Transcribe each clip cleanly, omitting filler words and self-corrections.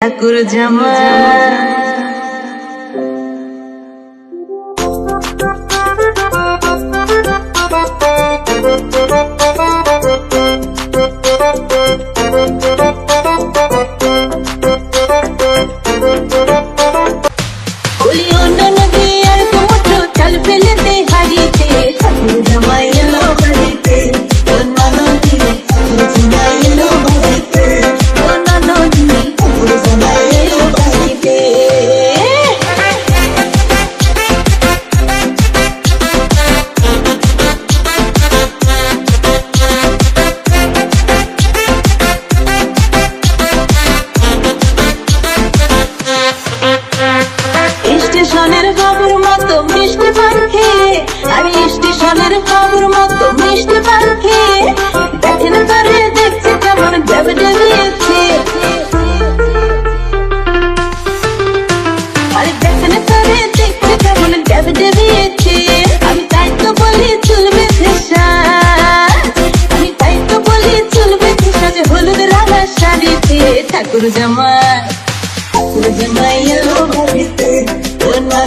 ঠাকুর জামাই। স্টেশনের বাবুর মতো মিষ্টি পাখি, আমি স্টেশনের বাবুর মতো মিষ্টি পাখি, দেখেন করে দেখছে কেমন দেবে দেবিয়েছে, আরে দেখেন করে দেখছে কেমন দেবে দেবিয়েছে। আমি তাই তো বলি চলবে ভেসা, আমি তাই তো বলি চলবে ভেসা যে হলুদ রাঙা শাড়িতে ঠাকুর জামাই। ঠাকুর জামাই এলো বাড়িতে,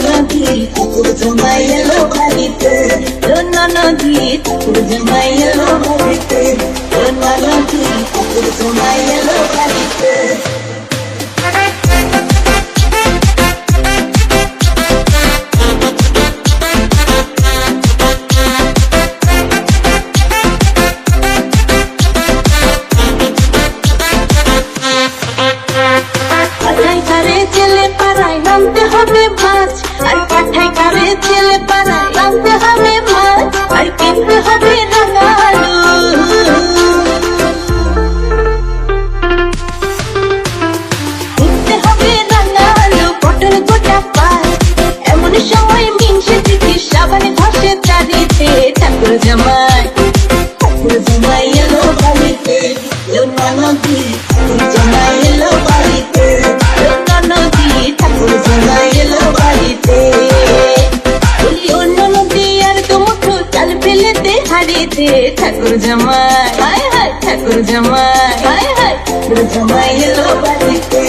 নদী ঠাকুর জামাই এলো বাড়িতে, নদী ঠাকুর জামাই এলো বাড়িতে, নদী ঠাকুর জামাই এলো বাড়িতে। ছেলে পাড়ায় নামতে হবে মাছ, আর পাঠাই কারে ছেলে পাড়ায় নামতে হবে মাছ, আর কিনতে হবে রাঙা আলু, কিনতে হবে রাঙা আলু পটল গোটা পাঁচ। এমন সময় মিনসে দেখি সাবান ঘষে চারিতে ঠাকুর জামাই। ঠাকুর জামাই এলো বাড়িতে, নদী ঠাকুর জামাই এলো বাড়িতে, ঠাকুর জামাই এলো বাড়িতে। বলি অন্য নদী আর দুমুঠো চাল ফেলেতে হারিতে ঠাকুর জামাই, হায় হায় ঠাকুর জামাই, হায় হায় ঠাকুর জামাই এলো বাড়িতে।